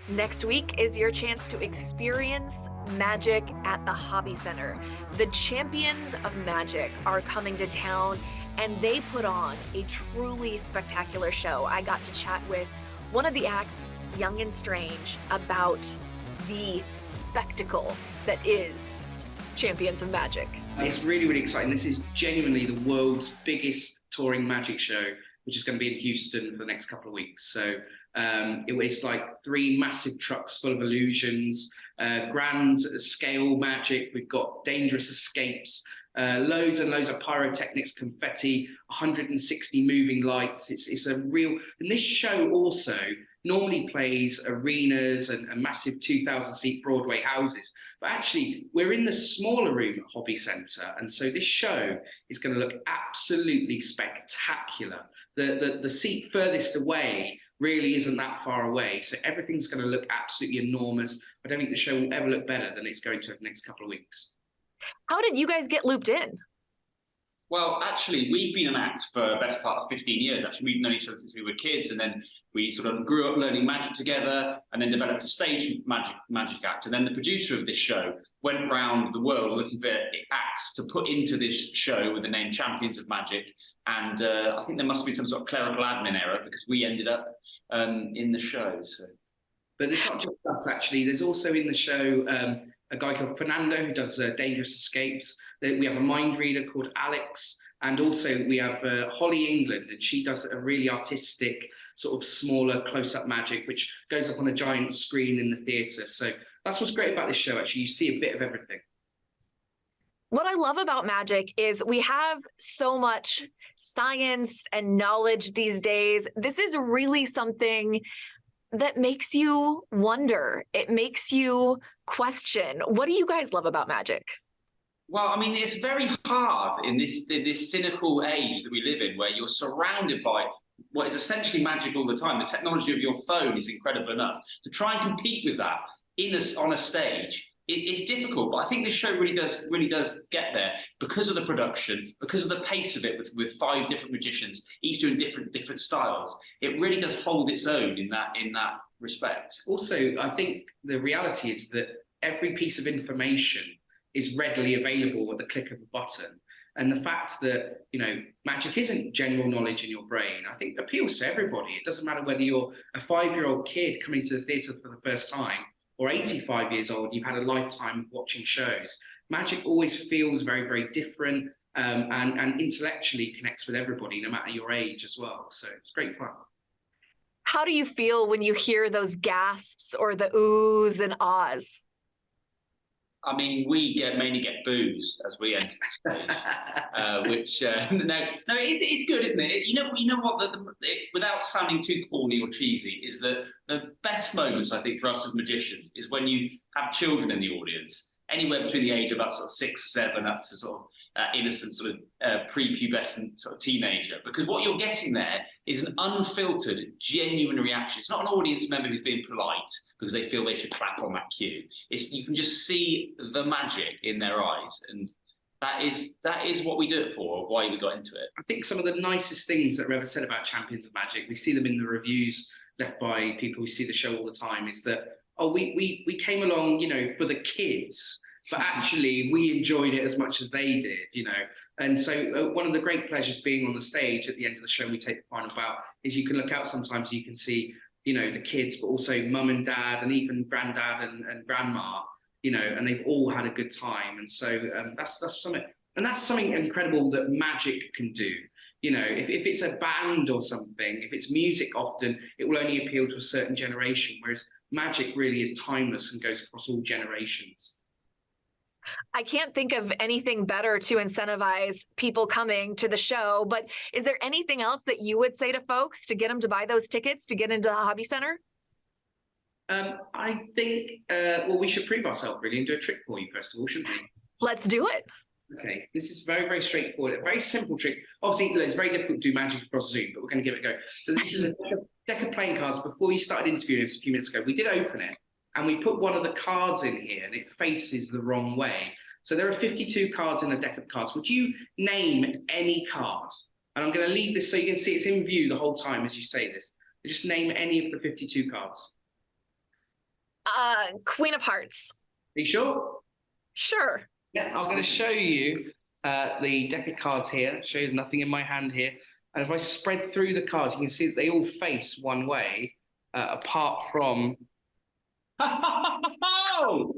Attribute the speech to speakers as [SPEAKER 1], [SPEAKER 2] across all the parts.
[SPEAKER 1] Next week is your chance to experience magic at the Hobby Center. The champions of magic are coming to town and they put on a truly spectacular show. I got to chat with one of the acts, Young and Strange, about the spectacle that is Champions of Magic.
[SPEAKER 2] It's really, really exciting. This is genuinely the world's biggest touring magic show, which is going to be in Houston for the next couple of weeks. So it's like 3 massive trucks full of illusions, grand scale magic. We've got dangerous escapes, loads and loads of pyrotechnics, confetti, 160 moving lights. It's a real, and this show also normally plays arenas and massive 2,000 seat Broadway houses. But actually, we're in the smaller room at Hobby Center. And so this show is going to look absolutely spectacular. The seat furthest away really isn't that far away. So everything's going to look absolutely enormous. I don't think the show will ever look better than it's going to over the next couple of weeks.
[SPEAKER 1] How did you guys get looped in?
[SPEAKER 3] Well, actually, we've been an act for the best part of 15 years. Actually, we've known each other since we were kids, and then we sort of grew up learning magic together, and then developed a stage magic act. And then the producer of this show went around the world looking for acts to put into this show with the name Champions of Magic. And I think there must be some sort of clerical admin error because we ended up in the show. So.
[SPEAKER 2] But it's not just us, actually. There's also in the show a guy called Fernando who does Dangerous Escapes. We have a mind reader called Alex. And also we have Holly England, and she does a really artistic, sort of smaller close-up magic, which goes up on a giant screen in the theatre. So that's what's great about this show, actually. You see a bit of everything.
[SPEAKER 1] What I love about magic is we have so much science and knowledge these days. This is really something that makes you wonder. It makes you question. What do you guys love about magic?
[SPEAKER 3] Well, I mean, it's very hard in this cynical age that we live in, where you're surrounded by what is essentially magic all the time. The technology of your phone is incredible enough. To try and compete with that on a stage, it's difficult. But I think this show really does get there because of the production, because of the pace of it, with 5 different magicians, each doing different styles. It really does hold its own in that respect.
[SPEAKER 2] Also, I think the reality is that every piece of information is readily available at the click of a button. And the fact that, magic isn't general knowledge in your brain, I think appeals to everybody. It doesn't matter whether you're a 5-year-old kid coming to the theatre for the first time or 85 years old, you've had a lifetime of watching shows. Magic always feels very, very different and intellectually connects with everybody, no matter your age as well. So it's great fun.
[SPEAKER 1] How do you feel when you hear those gasps or the oohs and ahs?
[SPEAKER 3] I mean, we mainly get boos as we enter the stage, which it's good, isn't it? You know what? Without sounding too corny or cheesy, is that the best moments I think for us as magicians is when you have children in the audience, anywhere between the age of about sort of 6 or 7 up to sort of innocent sort of prepubescent sort of teenager, because what you're getting there is an unfiltered, genuine reaction. It's not an audience member who's being polite because they feel they should clap on that cue. You can just see the magic in their eyes, and that is what we do it for, or why we got into it.
[SPEAKER 2] I think some of the nicest things that are ever said about Champions of Magic, we see them in the reviews left by people who see the show all the time, is that, we came along, for the kids, but actually we enjoyed it as much as they did, And so one of the great pleasures being on the stage at the end of the show, we take the final bow, is you can look out sometimes, you can see, the kids, but also mum and dad and even granddad and grandma, and they've all had a good time. And so that's something incredible that magic can do. If it's a band or something, if it's music, often it will only appeal to a certain generation, whereas magic really is timeless and goes across all generations.
[SPEAKER 1] I can't think of anything better to incentivize people coming to the show, but is there anything else that you would say to folks to get them to buy those tickets to get into the Hobby Center?
[SPEAKER 2] I think, we should prove ourselves really and do a trick for you first of all, shouldn't we?
[SPEAKER 1] Let's do it.
[SPEAKER 2] Okay, this is very, very straightforward. A very simple trick. Obviously, it's very difficult to do magic across Zoom, but we're going to give it a go. So this is a deck of playing cards. Before you started interviewing us a few minutes ago, we did open it, and we put one of the cards in here, and it faces the wrong way. So there are 52 cards in a deck of cards. Would you name any card? And I'm going to leave this so you can see it's in view the whole time as you say this. Just name any of the 52 cards.
[SPEAKER 1] Queen of Hearts.
[SPEAKER 2] Are you sure?
[SPEAKER 1] Sure.
[SPEAKER 2] Yeah, I'm going to show you the deck of cards here. It shows nothing in my hand here. And if I spread through the cards, you can see that they all face one way, apart from.
[SPEAKER 3] Oh!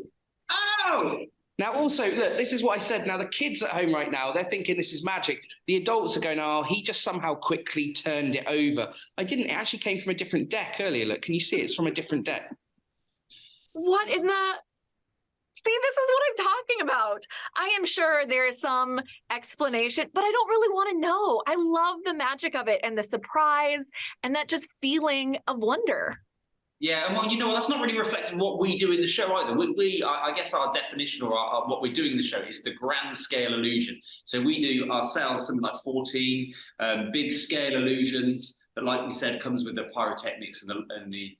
[SPEAKER 3] Oh!
[SPEAKER 2] Now, also, look, this is what I said. Now, the kids at home right now, they're thinking this is magic. The adults are going, oh, he just somehow quickly turned it over. I didn't. It actually came from a different deck earlier. Look, can you see it's from a different deck?
[SPEAKER 1] What in the... See, this is what I'm talking about. I am sure there is some explanation, but I don't really want to know. I love the magic of it and the surprise and that just feeling of wonder.
[SPEAKER 3] Yeah, and well, you know what? That's not really reflecting what we do in the show either. I guess our definition or what we're doing in the show is the grand scale illusion. So we do ourselves something like 14 big scale illusions that, like we said, comes with the pyrotechnics and the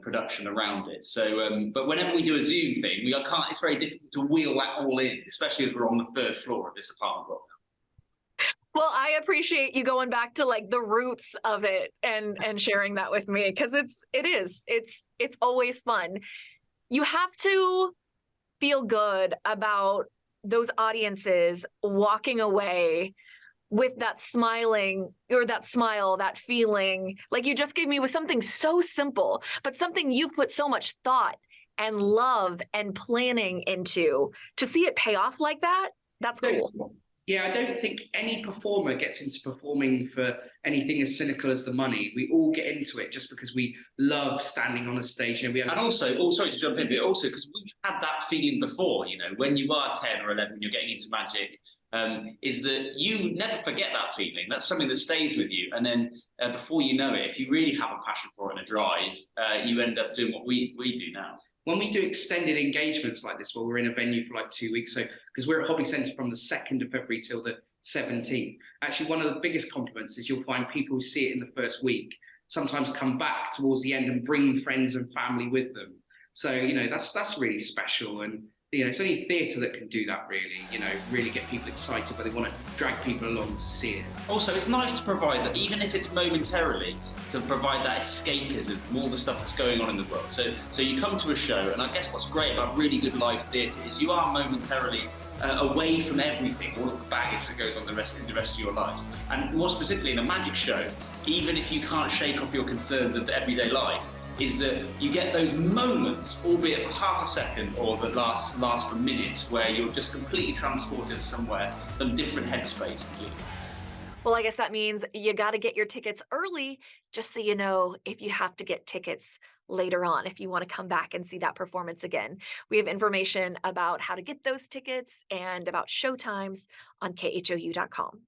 [SPEAKER 3] production around it. So, but whenever we do a Zoom thing, can't. It's very difficult to wheel that all in, especially as we're on the third floor of this apartment block.
[SPEAKER 1] Well, I appreciate you going back to like the roots of it and sharing that with me, because it's always fun. You have to feel good about those audiences walking away with that smiling or that smile, that feeling like you just gave me with something so simple, but something you've put so much thought and love and planning into. To see it pay off like that, that's cool.
[SPEAKER 2] Yeah, I don't think any performer gets into performing for anything as cynical as the money. We all get into it just because we love standing on a stage. And
[SPEAKER 3] also, sorry to jump in, but also because we've had that feeling before, you know, when you are 10 or 11, you're getting into magic, is that you never forget that feeling. That's something that stays with you. And then before you know it, if you really have a passion for it and a drive, you end up doing what we do now.
[SPEAKER 2] When we do extended engagements like this, where we're in a venue for like 2 weeks, so because we're at Hobby Centre from the 2nd of February till the 17th, actually one of the biggest compliments is you'll find people who see it in the first week sometimes come back towards the end and bring friends and family with them. So, you know, that's really special. And, you know, it's only theatre that can do that, really, you know, really get people excited, but they want to drag people along to see it.
[SPEAKER 3] Also, it's nice to provide that, even if it's momentarily, to provide that escapism from all the stuff that's going on in the world. So you come to a show, and I guess what's great about really good live theatre is you are momentarily away from everything, all of the baggage that goes on the rest of your life. And more specifically, in a magic show, even if you can't shake off your concerns of everyday life, is that you get those moments, albeit for half a second or that last for minutes, where you're just completely transported somewhere, some different headspace completely.
[SPEAKER 1] Well, I guess that means you got to get your tickets early, just so you know if you have to get tickets later on, if you want to come back and see that performance again. We have information about how to get those tickets and about show times on khou.com.